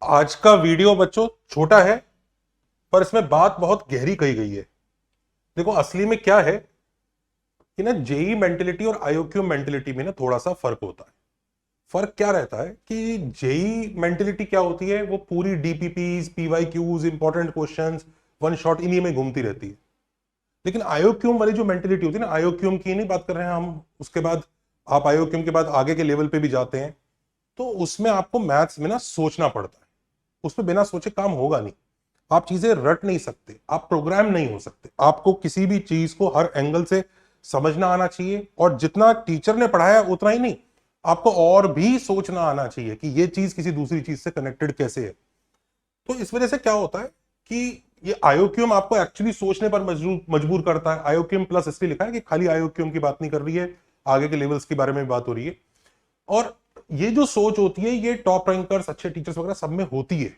आज का वीडियो बच्चों छोटा है, पर इसमें बात बहुत गहरी कही गई है। देखो असली में क्या है कि ना जेई मेंटेलिटी और आईओक्यू मेंटेलिटी में ना थोड़ा सा फर्क होता है। फर्क क्या रहता है कि जेई मेंटेलिटी क्या होती है, वो पूरी DPPs, PYQs, important questions, one shot इन्हीं में घूमती रहती है। लेकिन आईओक्यूम वाली जो मेंटेलिटी होती है ना, आईओक्यूम की नहीं बात कर रहे हैं हम, उसके बाद आप आईओक्यूम के बाद आगे के लेवल पे भी जाते हैं, तो उसमें आपको मैथ्स में ना सोचना पड़ता है। उसमें बिना सोचे काम होगा नहीं। आप चीजें रट नहीं सकते, आप प्रोग्राम नहीं हो सकते। आपको किसी भी चीज को हर एंगल से समझना आना चाहिए, और जितना टीचर ने पढ़ाया उतना ही नहीं, आपको और भी सोचना आना चाहिए कि ये चीज किसी दूसरी चीज से कनेक्टेड कैसे है। तो इस वजह से क्या होता है कि ये आयोक्यूम आपको एक्चुअली सोचने पर मजबूर मजबूर करता है। आयोक्यूम प्लस इसलिए लिखा है कि खाली आयोक्यूम की बात नहीं कर रही है, आगे के लेवल्स के बारे में बात हो रही है। और ये जो सोच होती है, ये टॉप रैंकर्स, अच्छे टीचर्स वगैरह सब में होती है।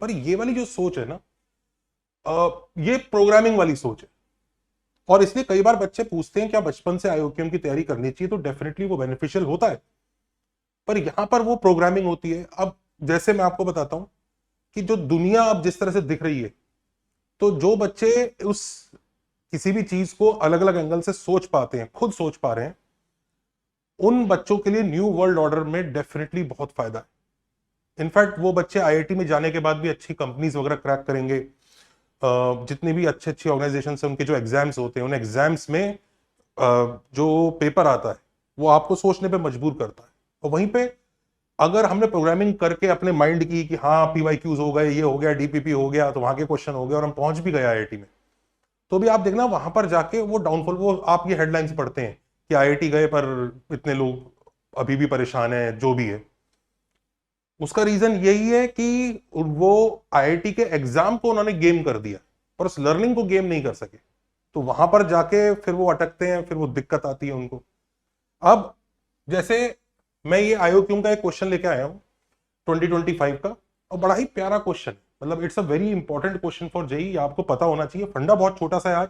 पर ये वाली जो सोच है ना, ये प्रोग्रामिंग वाली सोच है। और इसलिए कई बार बच्चे पूछते हैं क्या बचपन से आईओक्यूएम की तैयारी करनी चाहिए, तो डेफिनेटली वो बेनिफिशियल होता है। पर यहां पर वो प्रोग्रामिंग होती है। अब जैसे मैं आपको बताता हूं कि जो दुनिया अब जिस तरह से दिख रही है, तो जो बच्चे उस किसी भी चीज को अलग अलग एंगल से सोच पाते हैं, खुद सोच पा रहे हैं, उन बच्चों के लिए न्यू वर्ल्ड ऑर्डर में डेफिनेटली बहुत फायदा है। इनफैक्ट वो बच्चे आईआईटी में जाने के बाद भी अच्छी कंपनीज वगैरह क्रैक करेंगे। जितनी भी अच्छे अच्छे ऑर्गेनाइजेशन है, उनके जो एग्जाम्स होते हैं, उन एग्जाम्स में जो पेपर आता है वो आपको सोचने पे मजबूर करता है। और वहीं पे अगर हमने प्रोग्रामिंग करके अपने माइंड की कि हाँ पीवाईक्यूज हो गए, ये हो गया, डीपीपी हो गया, तो वहां के क्वेश्चन हो गए और हम पहुंच भी गए आईआईटी में, तो भी आप देखना वहां पर जाके वो डाउनफॉल, वो आप ये हेडलाइंस पढ़ते हैं कि आईआईटी गए पर इतने लोग अभी भी परेशान है, जो भी है। उसका रीजन यही है कि वो आईआईटी के एग्जाम को उन्होंने गेम कर दिया, पर उस लर्निंग को गेम नहीं कर सके। तो वहां पर जाके फिर वो अटकते हैं, फिर वो दिक्कत आती है उनको। अब जैसे मैं ये आईओक्यूम का एक क्वेश्चन लेके आया हूँ 2025 का, और बड़ा ही प्यारा क्वेश्चन, मतलब it's a very important question for JEE. आपको पता होना चाहिए। फंडा बहुत छोटा सा है आज।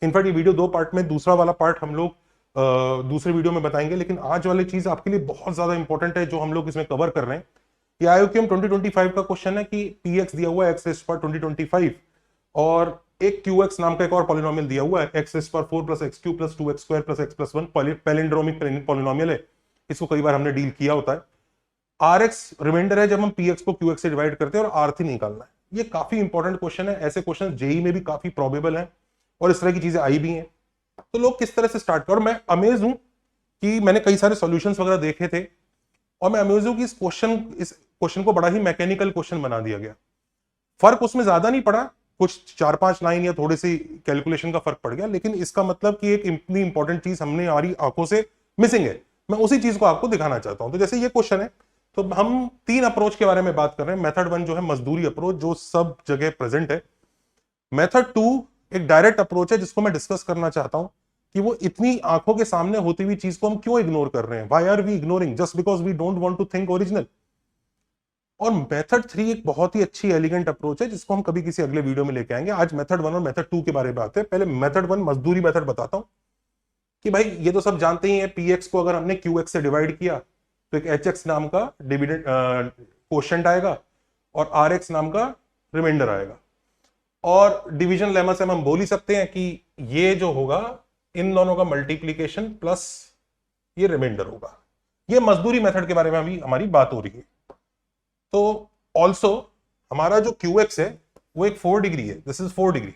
इनफैक्ट ये वीडियो दो पार्ट में, दूसरा वाला पार्ट हम लोग दूसरे वीडियो में बताएंगे, लेकिन आज वाली चीज आपके लिए बहुत ज्यादा इंपॉर्टेंट है जो हम लोग इसमें कवर कर रहे हैं। ये आईओक्यूएम 2025 का क्वेश्चन है कि पीएक्स दिया हुआ है एक्स रेस पर 2025, और एक क्यूएक्स नाम का एक और पॉलिनोमियल दिया हुआ है एक्स रेस पर 4 plus x cube plus 2 x square plus x plus 1, palindromic polynomial है। इसको कई बार हमने डील किया होता है। आर एक्स रिमाइंडर है जब हम पी एक्स को क्यू एक्स से डिवाइड करते हैं, और आर थी निकालना है। ये काफी इंपॉर्टेंट क्वेश्चन है। ऐसे क्वेश्चन जेई में भी काफी प्रोबेबल है, और इस तरह की चीजें आई भी हैं। तो लोग किस तरह से स्टार्ट कर, और मैं अमेज हूं कि मैंने कई सारे सॉल्यूशंस वगैरह देखे थे, और मैं अमेज हूं कि इस क्वेश्चन को बड़ा ही मैकेनिकल क्वेश्चन बना दिया गया। फर्क उसमें ज्यादा नहीं पड़ा, कुछ 4-5 लाइन या थोड़ी सी कैलकुलेशन का फर्क पड़ गया, लेकिन इसका मतलब कि एक इतनी इंपॉर्टेंट चीज हमने हमारी आंखों से मिसिंग है। मैं उसी चीज को आपको दिखाना चाहता हूं। तो जैसे ये क्वेश्चन है, तो हम 3 अप्रोच के बारे में बात कर रहे हैं। मेथड 1 जो है मजदूरी अप्रोच, जो सब जगह प्रेजेंट है। मेथड 2 एक डायरेक्ट अप्रोच है, जिसको मैं डिस्कस करना चाहता हूं कि वो इतनी आंखों के सामने होती हुई चीज को हम क्यों इग्नोर कर रहे हैं, why are we ignoring just because we don't want to think original. और मेथड 3 एक बहुत ही अच्छी एलिगेंट अप्रोच है, जिसको हम कभी किसी अगले वीडियो में लेके आएंगे। आज मेथड 1 और मेथड 2 के बारे में बात है। पहले मेथड 1 मजदूरी मेथड बताता हूं कि भाई ये तो सब जानते ही है, पीएक्स को अगर हमने क्यूएक्स से डिवाइड किया तो एक एचएक्स नाम का डिविडेंड क्वोशिएंट आएगा, और आरएक्स नाम का रिमाइंडर आएगा। और डिवीजन लेमा से हम बोल ही सकते हैं कि ये जो होगा, इन दोनों का मल्टीप्लीकेशन प्लस ये रिमाइंडर होगा। ये मजदूरी मेथड के बारे में अभी हमारी बात हो रही है। तो ऑल्सो हमारा जो क्यूएक्स है वो एक 4 डिग्री है, दिस इज 4 डिग्री।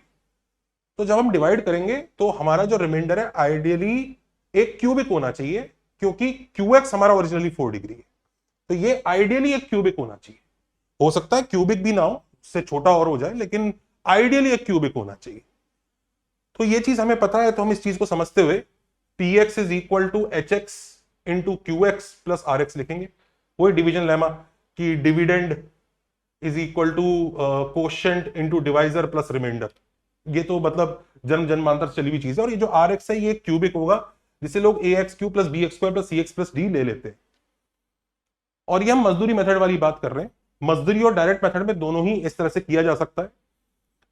तो जब हम डिवाइड करेंगे तो हमारा जो रिमाइंडर है आइडियली एक क्यूबिक होना चाहिए, क्योंकि क्यूएक्स हमारा ओरिजिनली 4 डिग्री है। तो ये आइडियली एक क्यूबिक होना चाहिए। हो सकता है क्यूबिक भी ना हो, उससे छोटा और हो जाए, लेकिन आइडियली एक क्यूबिक होना चाहिए। तो ये चीज हमें पता है, तो हम इस चीज को समझते हुए p x is equal to h x into q x plus r x लिखेंगे। वही डिवीजन लेमा कि dividend is equal to quotient into divisor plus remainder. ये तो मतलब जन्म जन्मांतर से चली हुई चीज है। और ये जो आर एक्स है ये क्यूबिक होगा, जिसे लोग a x cube plus b x square plus c x plus d ले लेते हैं। और ये हम मजदूरी मेथड वाली बात कर रहे हैं। मजदूरी और डायरेक्ट मेथड में दोनों ही इस तरह से किया जा सकता है।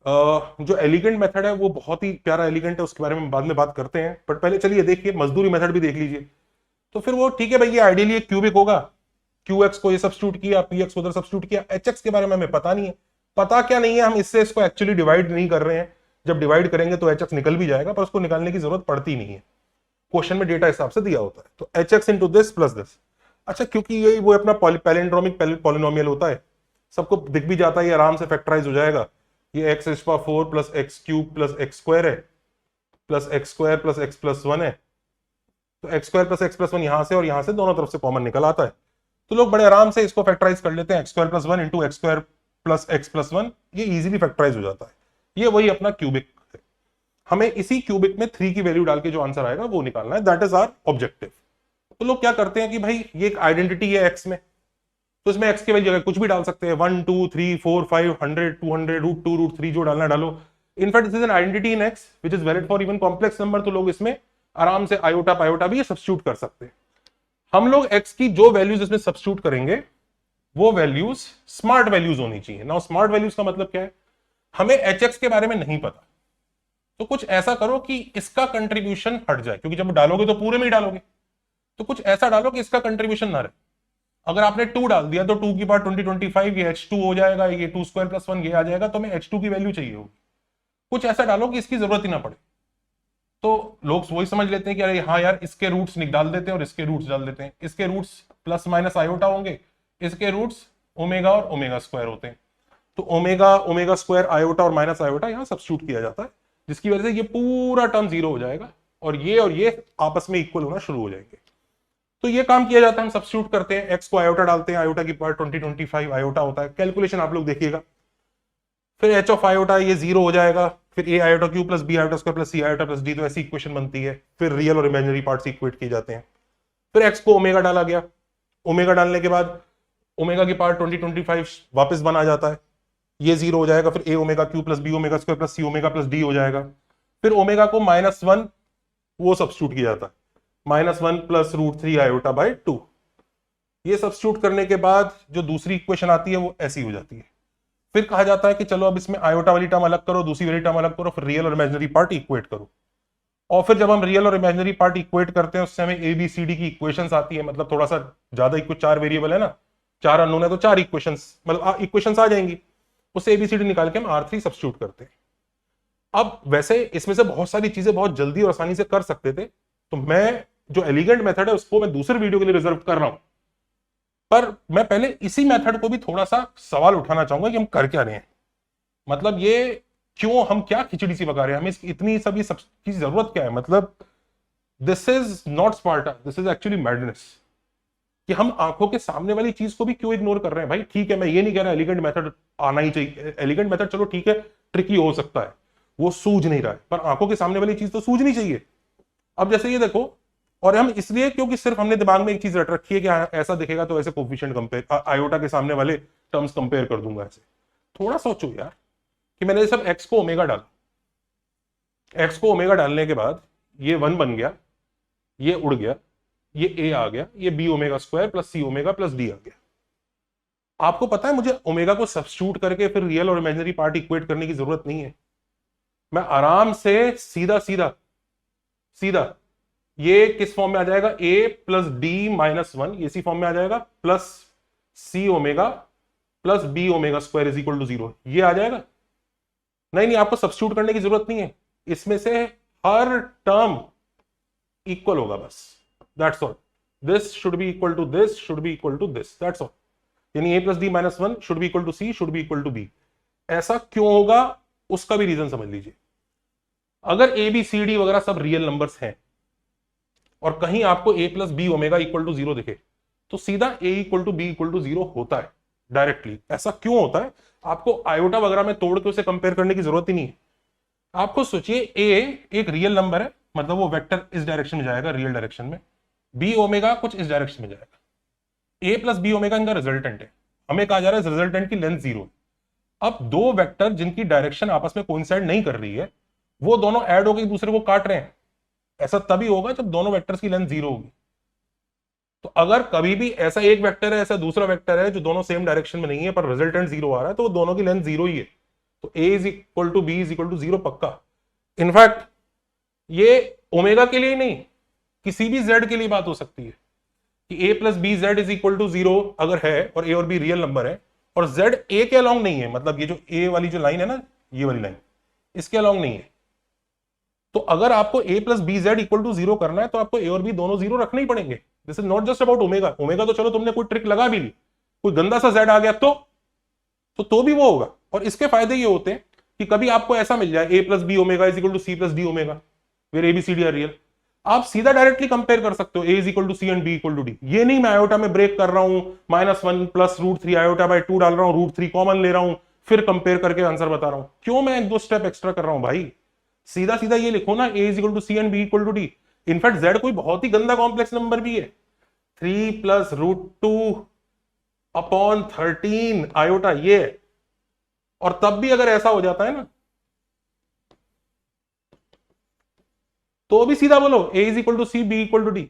जो एलिगेंट मेथड है वो बहुत ही प्यारा एलिगेंट है, उसके बारे में बाद में बात करते हैं। बट पहले चलिए देखिए मजदूरी मेथड भी देख लीजिए। तो फिर वो ठीक है भाई, ये आइडियली एक क्यूबिक होगा, क्यू एक्स को ये सब्स्टिट्यूट किया, पी एक्स को उधर सब्स्टिट्यूट किया, एच एक्स के बारे में हमें पता नहीं है। पता क्या नहीं है, हम इससे इसको एक्चुअली डिवाइड नहीं कर रहे हैं, जब डिवाइड करेंगे तो एच एक्स निकल भी जाएगा, पर उसको निकालने की जरूरत पड़ती नहीं है, क्वेश्चन में डेटा हिसाब से दिया होता है। तो H x into this plus this. अच्छा, क्योंकि ये वो अपना पैलिंड्रोमिक पॉलिनोमियल होता है, सबको दिख भी जाता है, ये आराम से फैक्टराइज हो जाएगा। ये x is power 4 plus x cube plus x square है, plus x square plus x plus 1 है। तो x square plus x plus 1 यहां से और यहां से दोनों तरफ से कॉमन निकल आता है, तो लोग बड़े आराम से इसको फैक्टराइज कर लेते हैं। X square plus 1 into x square plus x plus 1, ये इजीली फैक्टराइज हो जाता है। ये वही अपना क्यूबिक है। हमें इसी क्यूबिक में 3 की वैल्यू डाल के जो आंसर आएगा वो निकालना है, दैट इज आवर ऑब्जेक्टिव। तो लोग क्या करते हैं कि भाई ये एक आइडेंटिटी है एक्स में, तो इसमें एक्स की जगह कुछ भी डाल सकते हैं, 1 2 3 4 5 100 200 √2 √3 जो डालना डालो। In fact this is an identity in x which is valid for even complex number, तो लोग इसमें आराम से आयोटा पायोटा भी सब्स्टिट्यूट कर सकते हैं। हम लोग एक्स की जो वैल्यूज इसमें सब्स्टिट्यूट करेंगे वो वैल्यूज स्मार्ट वैल्यूज होनी चाहिए। नाउ स्मार्ट वैल्यूज का मतलब क्या है, हमें एच एक्स के बारे में नहीं पता, तो कुछ ऐसा करो कि इसका कंट्रीब्यूशन हट जाए, क्योंकि जब डालोगे तो पूरे में ही डालोगे, तो कुछ ऐसा डालो कि इसका कंट्रीब्यूशन ना रहे। अगर आपने 2 डाल दिया तो 2 की पावर 20 25 ये h2 हो जाएगा, ये 2 स्क्वायर प्लस 1 ये आ जाएगा, तो हमें h2 की वैल्यू चाहिए होगी। कुछ ऐसा डालो कि इसकी जरूरत ही ना पड़े, तो लोग वही समझ लेते हैं कि अरे हाँ यार इसके रूट्स निकाल देते हैं और इसके रूट्स डाल देते हैं। इसके रूट्स प्लस माइनस आयोटा होंगे, इसके रूट्स ओमेगा और ओमेगा स्क्वायर होते हैं, तो ओमेगा ओमेगा स्क्वायर आयोटा और माइनस आयोटा यहाँ सब्स्टिट्यूट किया जाता है, जिसकी वजह से ये पूरा टर्म 0 हो जाएगा और ये आपस में इक्वल होना शुरू हो जाएंगे। तो ये काम किया जाता है, हम सब्स्टिट्यूट करते हैं, एक्स को आयोटा डालते हैं, आयोटा की पावर 20 25 आयोटा होता है, कैलकुलेशन आप लोग देखिएगा। फिर एच ऑफ आयोटा ये 0 हो जाएगा, फिर a iota cube plus b iota square plus c iota plus d, तो ऐसी इक्वेशन बनती है। फिर रियल और इमेजिनरी पार्ट्स इक्वेट किए जाते हैं। फिर एक्स को ओमेगा डाला गया, ओमेगा डालने के बाद ओमेगा की पावर 20 25 वापस बना जाता है, ये 0 हो जाएगा। फिर a omega cube plus b omega square plus c omega plus d हो जाएगा। फिर ओमेगा को -1 वो सब्स्टिट्यूट किया जाता है, -1 प्लस √3 आयोटा बाय 2। ये सब्स्टिट्यूट करने के बाद जो दूसरी इक्वेशन आती है वो ऐसी हो जाती है। फिर कहा जाता है कि चलो अब इसमें आयोटा वाली टर्म अलग करो, दूसरी वाली टर्म अलग करो, फिर रियल और इमेजिनरी पार्ट इक्वेट करो। और फिर जब हम रियल और इमेजिनरी पार्ट इक्वेट करते हैं उससे हमें ABCD की इक्वेशंस आती है, मतलब थोड़ा सा ज्यादा, 4 वेरिएबल है ना, 4 अननोन है, तो 4 इक्वेशंस मतलब इक्वेशंस आ जाएंगी, उससे ABCD निकाल के हम R3 सब्स्टिट्यूट करते हैं। अब वैसे इसमें से बहुत सारी चीजें बहुत जल्दी और आसानी से कर सकते थे, तो मैं जो एलिगेंट मेथड है उसको मैं दूसरे वीडियो के लिए रिजर्व कर रहा हूं, पर मैं पहले इसी मेथड को भी थोड़ा सा सवाल उठाना चाहूंगा कि हम कर क्या रहे हैं, मतलब ये क्यों, हम क्या खिचड़ी सी पका रहे हैं, हमें इतनी सब की जरूरत क्या है। मतलब this is not Sparta, this is actually madness, कि हम आंखों के सामने वाली चीज को भी क्यों इग्नोर कर रहे हैं। भाई ठीक है, मैं ये नहीं कह रहा एलिगेंट मेथड आना ही चाहिए, एलिगेंट मेथड चलो ठीक है ट्रिकी हो सकता है, वो सूझ नहीं रहा है, पर आंखों के सामने वाली चीज तो सूझनी चाहिए। अब जैसे ये देखो, और हम इसलिए क्योंकि सिर्फ हमने दिमाग में एक चीज रट रखी है कि ऐसा दिखेगा तो ऐसे कोफिशिएंट कंपेयर, आयोटा के सामने वाले टर्म्स कंपेयर कर दूंगा ऐसे। थोड़ा सोचो यार कि मैंने सब एक्स को ओमेगा डाला, एक्स को ओमेगा डालने के बाद ये 1 बन गया, ये उड़ गया, ये ए आ गया, ये B omega square plus c omega plus D आ गया। आपको पता है मुझे ओमेगा को सब्स्टिट्यूट करके फिर रियल और इमेजिनरी पार्ट इक्वेट करने की जरूरत नहीं है, मैं आराम से सीधा सीधा सीधा ये किस फॉर्म में आ जाएगा, a प्लस डी -1 इसी फॉर्म में आ जाएगा, plus c omega plus b omega square is equal to 0, ये आ जाएगा। नहीं नहीं, आपको सब्स्टिट्यूट करने की जरूरत नहीं है, इसमें से हर टर्म इक्वल होगा बस, that's all. This should be equal to this, should be equal to this, that's all. यानी a plus d -1 should be equal to c, should be equal to b. ऐसा क्यों होगा उसका भी रीजन समझ लीजिए। अगर ABCD वगैरह सब रियल नंबर्स हैं और कहीं आपको a plus b omega equal to 0 दिखे, तो सीधा a equal to b equal to 0 होता है डायरेक्टली। ऐसा क्यों होता है, आपको आयोटा वगैरह में तोड़ के उसे कंपेयर करने की जरूरत ही नहीं है। आपको सोचिए a एक रियल नंबर है, मतलब वो वेक्टर इस डायरेक्शन में जाएगा रियल डायरेक्शन में, b ओमेगा कुछ इस डायरेक्शन में जाएगा, a प्लस बी ओमेगा इनका रिजल्टेंट है, हमें कहा जा रहा है रिजल्टेंट की लेंथ 0। अब दो वेक्टर जिनकी डायरेक्शन आपस में कोइंसाइड नहीं कर रही है, वो दोनों ऐड होकर एक दूसरे को काट रहे हैं, ऐसा तभी होगा जब दोनों वेक्टर्स की लेंथ 0 होगी। तो अगर कभी भी ऐसा एक वेक्टर है, ऐसा दूसरा वेक्टर है जो दोनों सेम डायरेक्शन में नहीं है पर रिजल्टेंट 0 आ रहा है, तो वो दोनों की लेंथ 0 ही है, तो a is equal to b is equal to 0 पक्का। इनफैक्ट ये ओमेगा के लिए ही नहीं, किसी भी z के लिए बात हो सकती है। कि a plus b z is equal to 0 अगर है और a और b रियल नंबर है और z a के अलोंग नहीं है, मतलब ये जो a वाली जो लाइन है ना, ये वाली लाइन इसके अलोंग नहीं है, तो अगर आपको a plus b z equal to 0 करना है तो आपको a और b दोनों 0 रखने ही पड़ेंगे। This is not just about omega. Omega तो चलो तुमने कोई ट्रिक लगा भी ली, कोई गंदा सा z आ गया तो भी वो होगा। और इसके फायदे ये होते हैं कि कभी आपको ऐसा मिल जाए a plus b omega is equal to c plus d omega where a b c d are real, आप सीधा डायरेक्टली कंपेयर कर सकते हो a is equal to c and b equal to d. ये नहीं मैं आयोटा में break कर रहा हूं, -1 प्लस √3 आयोटा बाय 2 डाल रहा हूं, √3 कॉमन ले रहा हूं, फिर कंपेयर करके आंसर बता रहा हूं। क्यों मैं 1-2 स्टेप एक्स्ट्रा कर रहा हूं भाई? सीधा सीधा ये लिखो ना, a is equal to c and b equal to d. In fact z कोई बहुत ही गंदा कॉम्प्लेक्स नंबर भी है, 3 प्लस √2 अपॉन 13 आयोटा ये है। और तब भी अगर ऐसा हो जाता है ना तो भी सीधा बोलो a is equal to c b equal to d.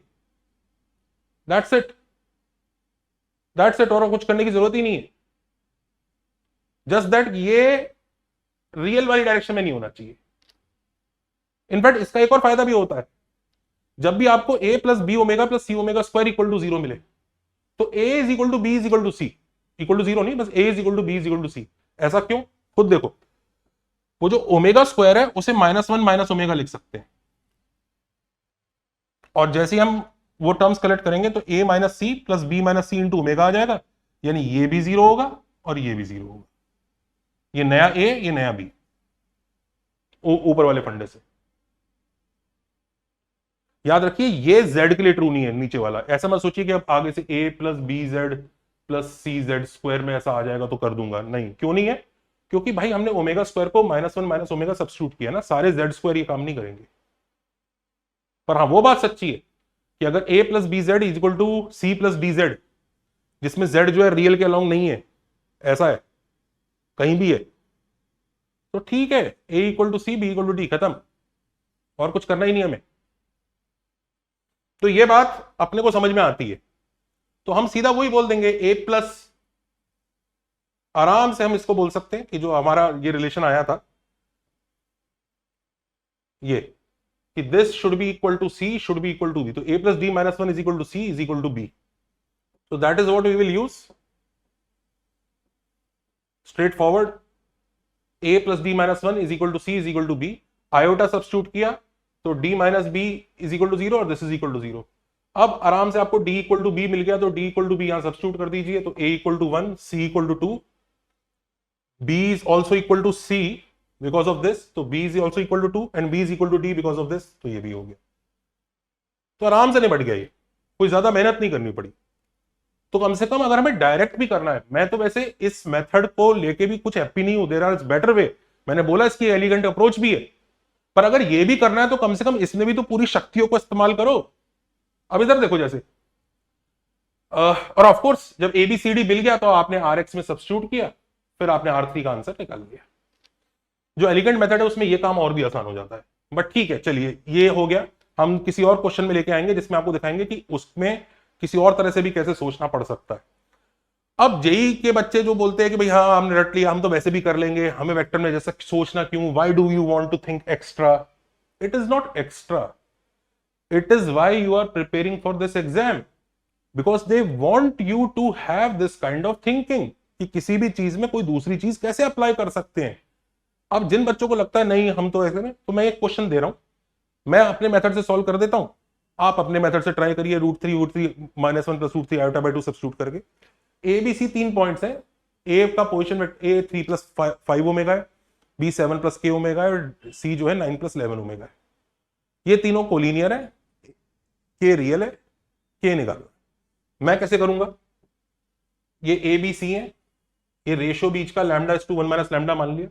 That's it, that's it. और कुछ करने की जरूरत ही नहीं है। जस्ट दैट ये रियल वाली डायरेक्शन में नहीं होना चाहिए। इनफैक्ट इसका एक और फायदा भी होता है, जब भी आपको a plus b omega plus c omega square equal to 0 मिले तो a is equal to b is equal to c, equal to 0 नहीं, बस a is equal to b is equal to c. ऐसा क्यों? खुद देखो, वो जो ओमेगा स्क्वायर है उसे -1 माइनस ओमेगा लिख सकते हैं, और जैसे ही हम वो टर्म्स कलेक्ट करेंगे तो a minus c plus b minus c into omega आ जाएगा, यानी ये भी 0 होगा और ये भी 0 होगा। ये नया a, ये नया b, ऊपर वाले फंडे से। याद रखिए ये z के लिए ट्रू नहीं है, नीचे वाला। ऐसा मत सोचिए कि अब आगे से a plus b z plus c z square में ऐसा आ जाएगा तो कर दूंगा, नहीं। क्यों नहीं है? क्योंकि भाई हमने ओमेगा स्क्वायर को -1 माइनस ओमेगा सब्स्टिट्यूट किया ना, सारे z स्क्वायर ये काम नहीं करेंगे। पर हाँ वो बात सच्ची है कि अगर a plus b z is equal to c plus d z, जिसमें z जो है रियल के अलोंग नहीं है, ऐसा है कहीं भी है, तो ठीक है, a equal to c b equal to d, खत्म। और कुछ करना ही नहीं हमें। तो ये बात अपने को समझ में आती है, तो हम सीधा वही बोल देंगे a प्लस, आराम से हम इसको बोल सकते हैं कि जो हमारा ये रिलेशन आया था ये, कि this should be equal to c should be equal to b, तो a plus d minus 1 is equal to c is equal to b. So that is what we will use. Straightforward. A plus d minus 1 is equal to c is equal to b. Iota substitute किया तो d minus b is equal to 0 और this is equal to 0. अब आराम से आपको d equal to b मिल गया, तो d equal to b यहां सब्स्टिट्यूट कर दीजिए, तो a equal to 1, c equal to 2, b is also equal to c because of this, तो b is also equal to 2 and b is equal to d because of this, तो ये भी हो गया। तो आराम से निपट गया ये, कोई ज्यादा मेहनत नहीं करनी पड़ी। तो कम से कम अगर हमें डायरेक्ट भी करना है, मैं तो वैसे इस मेथड को लेके भी कुछ हैप्पी नहीं हूं, देयर आर बेटर वे, मैंने बोला इसकी एलिगेंट अप्रोच भी है, पर अगर ये भी करना है तो कम से कम इसमें भी तो पूरी शक्तियों को इस्तेमाल करो। अब इधर देखो, जैसे और ऑफ कोर्स जब ABCD मिल गया तो आपने RX में सब्स्टिट्यूट किया, फिर आपने R3 का आंसर निकाल लिया। जो एलिगेंट मेथड है उसमें ये काम और भी आसान हो जाता है, बट ठीक है, चलिए ये हो गया। हम किसी और क्वेश्चन में लेके आएंगे जिसमें आपको दिखाएंगे कि उसमें किसी और तरह से भी कैसे सोचना पड़ सकता है। अब जेई के बच्चे जो बोलते हैं कि भाई हाँ हमने रट लिया, हम तो वैसे भी कर लेंगे, हमें वेक्टर में जैसा सोचना क्यों, why do you want to think extra? It is not extra, it is why you are preparing for this exam, because they want you to have this kind of thinking कि किसी भी चीज में कोई दूसरी चीज कैसे अप्लाई कर सकते हैं। अब जिन बच्चों को लगता है नहीं हम तो ऐसे में, तो मैं एक क्वेश्चन दे रहा हूं, मैं अपने मेथड से सॉल्व कर देता हूं, आप अपने मेथड से ट्राई करिए, √3 minus 1 plus √3 iota by 2 substitute करके। ए बी सी 3 पॉइंट्स हैं, ए का पोजीशन में ए 3 प्लस 5 ओमेगा है, बी 7 प्लस के ओमेगा है, और सी जो है 9 प्लस 11 ओमेगा है। ये तीनों कोलिनियर है, के रियल है, के निकालना। मैं कैसे करूंगा? ये ए बी सी है, ये रेशियो बीच का lambda is to 1 minus lambda मान लिया,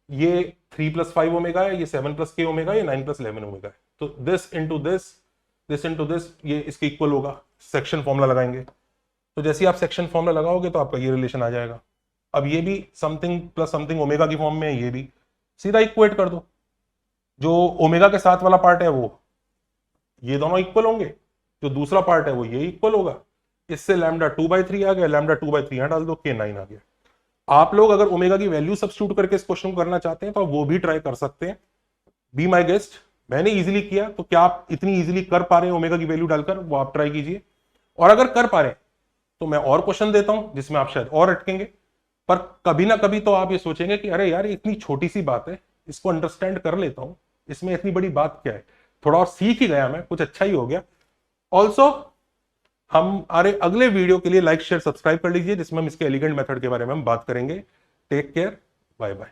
ये 3 प्लस 5 ओमेगा है, ये 7 प्लस के ओमेगा, ये 9 प्लस 11 ओमेगा है। तो this into this into this, ये इसके इक्वल होगा। सेक्शन फॉर्मूला लगाएंगे, तो जैसे ही आप सेक्शन फॉर्मूला लगाओगे तो आपका ये रिलेशन आ जाएगा। अब ये भी समथिंग प्लस समथिंग ओमेगा की फॉर्म में है, ये भी सीधा इक्वेट कर दो। जो ओमेगा के साथ वाला पार्ट है वो ये दोनों इक्वल होंगे, जो दूसरा पार्ट है वो ये इक्वल होगा। इससे लैम्डा 2/3 आ गया, लैम्डा 2/3 यहां डाल दो, के 9 आ गया। आप लोग अगर ओमेगा की वैल्यू सब्स्टिट्यूट करके इस क्वेश्चन को करना चाहते हैं तो आप वो भी ट्राई कर सकते हैं, बी माई गेस्ट। मैंने इजीली किया, तो क्या आप इतनी इजीली कर पा रहे हैं ओमेगा की वैल्यू डालकर? वो आप ट्राई कीजिए। और अगर कर पा रहे हैं तो मैं और क्वेश्चन देता हूं जिसमें आप शायद और अटकेंगे, पर कभी ना कभी तो आप ये सोचेंगे कि अरे यार इतनी छोटी सी बात है, इसको अंडरस्टैंड कर लेता हूं, इसमें इतनी बड़ी बात क्या है, थोड़ा और सीख ही गया, मैं कुछ अच्छा ही हो गया। ऑल्सो हम अगले वीडियो के लिए लाइक शेयर सब्सक्राइब कर लीजिए, जिसमें हम इसके एलिगेंट मेथड के बारे में हम बात करेंगे। Take care, bye bye.